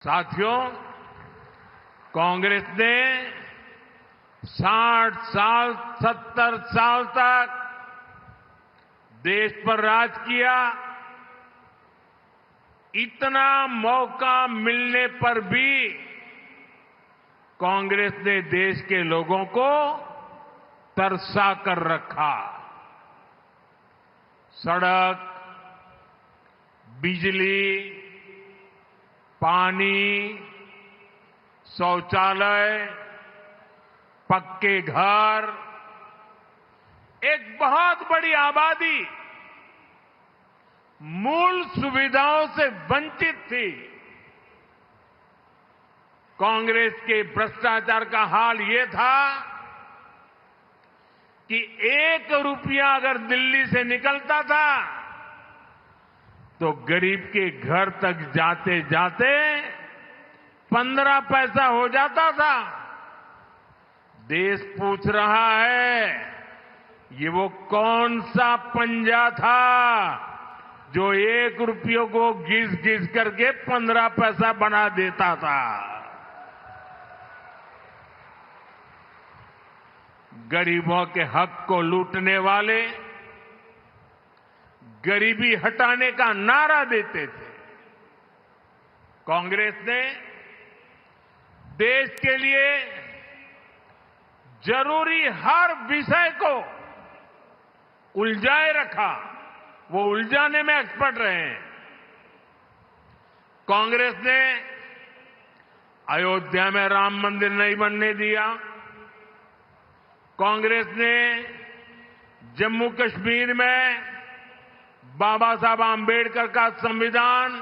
साथियों, कांग्रेस ने 60 साल 70 साल तक देश पर राज किया। इतना मौका मिलने पर भी कांग्रेस ने देश के लोगों को तरसा कर रखा। सड़क, बिजली, पानी, शौचालय, पक्के घर, एक बहुत बड़ी आबादी मूल सुविधाओं से वंचित थी। कांग्रेस के भ्रष्टाचार का हाल ये था कि 1 रुपया अगर दिल्ली से निकलता था तो गरीब के घर तक जाते जाते 15 पैसा हो जाता था। देश पूछ रहा है, ये वो कौन सा पंजा था जो 1 रुपये को घिस घिस करके 15 पैसा बना देता था। गरीबों के हक को लूटने वाले गरीबी हटाने का नारा देते थे। कांग्रेस ने देश के लिए जरूरी हर विषय को उलझाए रखा। वो उलझाने में एक्सपर्ट रहे हैं। कांग्रेस ने अयोध्या में राम मंदिर नहीं बनने दिया। कांग्रेस ने जम्मू कश्मीर में बाबा साहब आंबेडकर का संविधान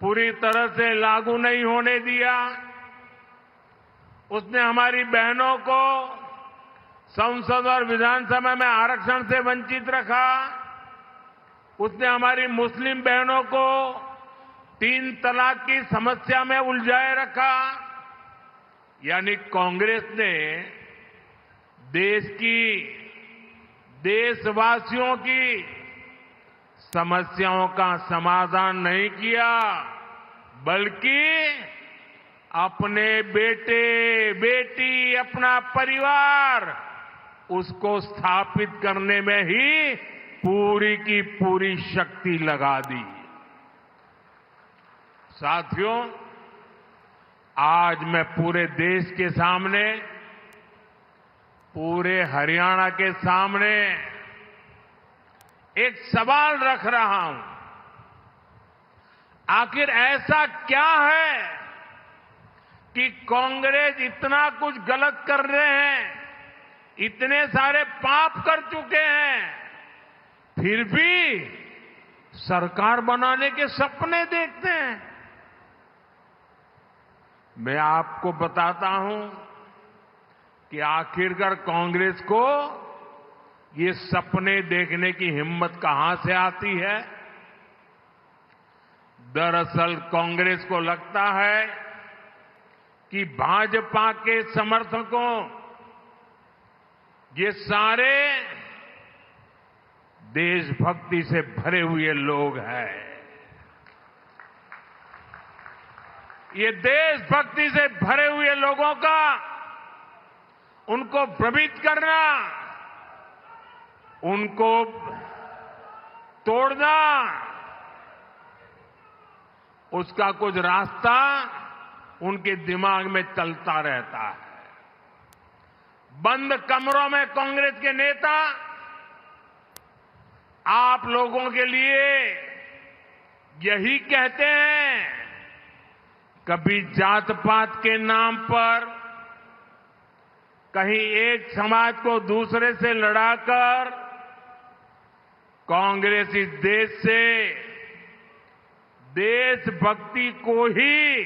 पूरी तरह से लागू नहीं होने दिया। उसने हमारी बहनों को संसद और विधानसभा में आरक्षण से वंचित रखा। उसने हमारी मुस्लिम बहनों को 3 तलाक की समस्या में उलझाए रखा। यानी कांग्रेस ने देश की, देशवासियों की समस्याओं का समाधान नहीं किया, बल्कि अपने बेटे बेटी, अपना परिवार, उसको स्थापित करने में ही पूरी की पूरी शक्ति लगा दी। साथियों, आज मैं पूरे देश के सामने, पूरे हरियाणा के सामने एक सवाल रख रहा हूं। आखिर ऐसा क्या है कि कांग्रेस इतना कुछ गलत कर रहे हैं, इतने सारे पाप कर चुके हैं, फिर भी सरकार बनाने के सपने देखते हैं? मैं आपको बताता हूं कि आखिरकार कांग्रेस को ये सपने देखने की हिम्मत कहां से आती है। दरअसल कांग्रेस को लगता है कि भाजपा के समर्थकों, ये सारे देशभक्ति से भरे हुए लोग हैं। ये देशभक्ति से भरे हुए लोगों का, उनको भ्रमित करना, उनको तोड़ना, उसका कुछ रास्ता उनके दिमाग में चलता रहता है। बंद कमरों में कांग्रेस के नेता आप लोगों के लिए यही कहते हैं। कभी जात पात के नाम पर, कहीं एक समाज को दूसरे से लड़ाकर कांग्रेस इस देश से देशभक्ति को ही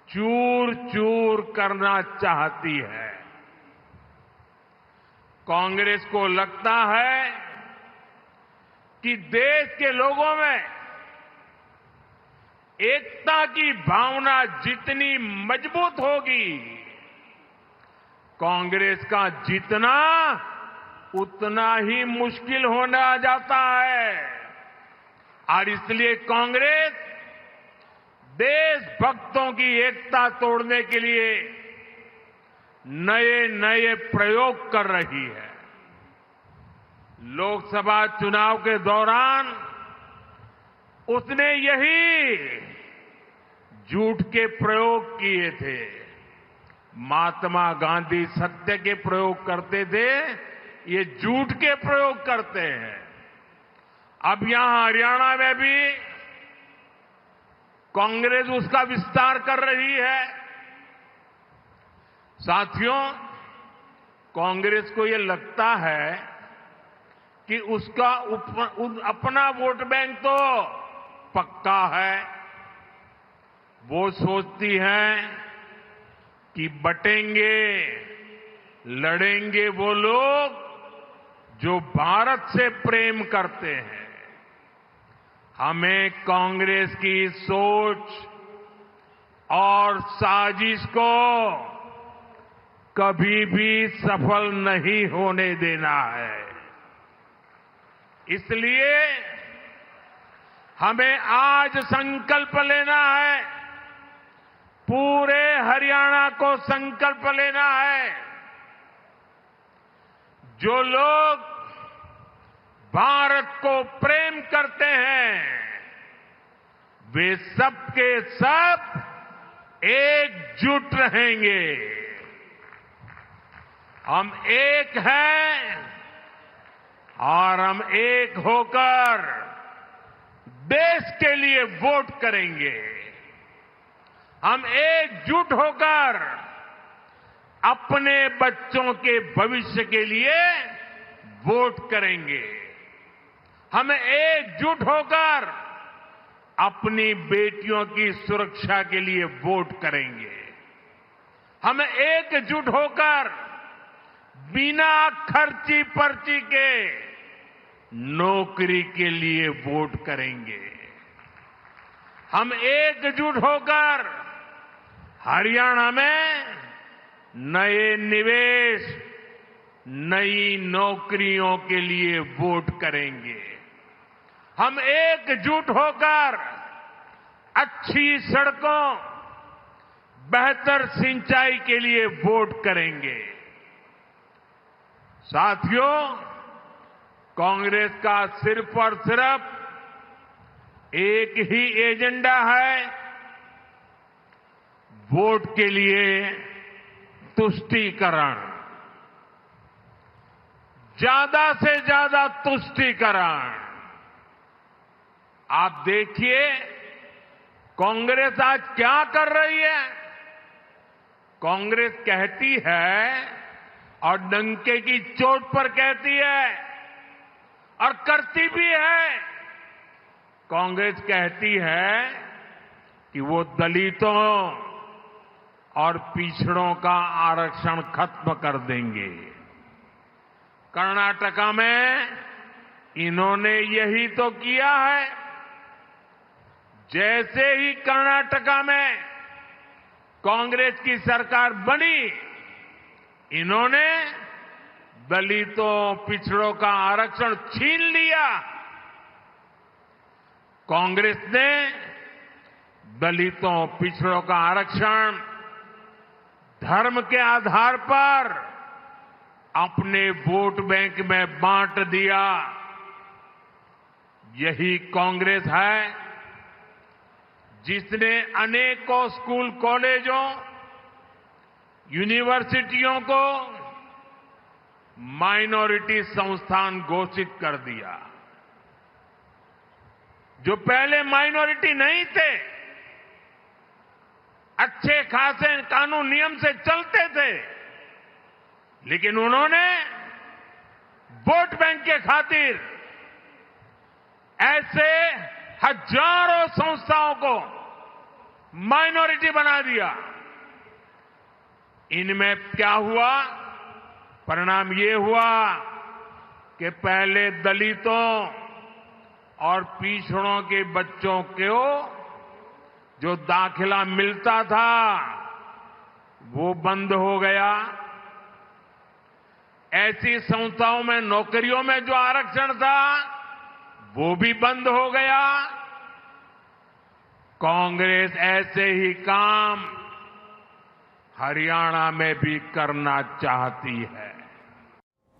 चूर चूर करना चाहती है। कांग्रेस को लगता है कि देश के लोगों में एकता की भावना जितनी मजबूत होगी, कांग्रेस का जीतना उतना ही मुश्किल होना जाता है। और इसलिए कांग्रेस देशभक्तों की एकता तोड़ने के लिए नए नए प्रयोग कर रही है। लोकसभा चुनाव के दौरान उसने यही झूठ के प्रयोग किए थे। महात्मा गांधी सत्य के प्रयोग करते थे, ये झूठ के प्रयोग करते हैं। अब यहां हरियाणा में भी कांग्रेस उसका विस्तार कर रही है। साथियों, कांग्रेस को ये लगता है कि उसका अपना वोट बैंक तो पक्का है। वो सोचती है कि बटेंगे, लड़ेंगे वो लोग जो भारत से प्रेम करते हैं। हमें कांग्रेस की सोच और साजिश को कभी भी सफल नहीं होने देना है। इसलिए हमें आज संकल्प लेना है, पूरे हरियाणा को संकल्प लेना है। जो लोग भारत को प्रेम करते हैं, वे सबके सब एकजुट रहेंगे। हम एक हैं और हम एक होकर देश के लिए वोट करेंगे। हम एकजुट होकर अपने बच्चों के भविष्य के लिए वोट करेंगे। हम एकजुट होकर अपनी बेटियों की सुरक्षा के लिए वोट करेंगे। हम एकजुट होकर बिना खर्ची पर्ची के नौकरी के लिए वोट करेंगे। हम एकजुट होकर हरियाणा में नए निवेश, नई नौकरियों के लिए वोट करेंगे। हम एकजुट होकर अच्छी सड़कों, बेहतर सिंचाई के लिए वोट करेंगे। साथियों, कांग्रेस का सिर्फ और सिर्फ एक ही एजेंडा है, वोट के लिए तुष्टीकरण, ज्यादा से ज्यादा तुष्टीकरण। आप देखिए कांग्रेस आज क्या कर रही है। कांग्रेस कहती है और डंके की चोट पर कहती है और करती भी है। कांग्रेस कहती है कि वो दलितों और पिछड़ों का आरक्षण खत्म कर देंगे। कर्नाटका में इन्होंने यही तो किया है। जैसे ही कर्नाटका में कांग्रेस की सरकार बनी, इन्होंने दलितों, पिछड़ों का आरक्षण छीन लिया। कांग्रेस ने दलितों, पिछड़ों का आरक्षण धर्म के आधार पर अपने वोट बैंक में बांट दिया। यही कांग्रेस है जिसने अनेकों स्कूल, कॉलेजों, यूनिवर्सिटियों को माइनॉरिटी संस्थान घोषित कर दिया। जो पहले माइनॉरिटी नहीं थे, अच्छे खासे कानून नियम से चलते थे, लेकिन उन्होंने वोट बैंक के खातिर ऐसे हजारों संस्थाओं को माइनॉरिटी बना दिया। इनमें क्या हुआ? परिणाम ये हुआ कि पहले दलितों और पिछड़ों के बच्चों को जो दाखिला मिलता था वो बंद हो गया। ऐसी संस्थाओं में, नौकरियों में जो आरक्षण था वो भी बंद हो गया। कांग्रेस ऐसे ही काम हरियाणा में भी करना चाहती है।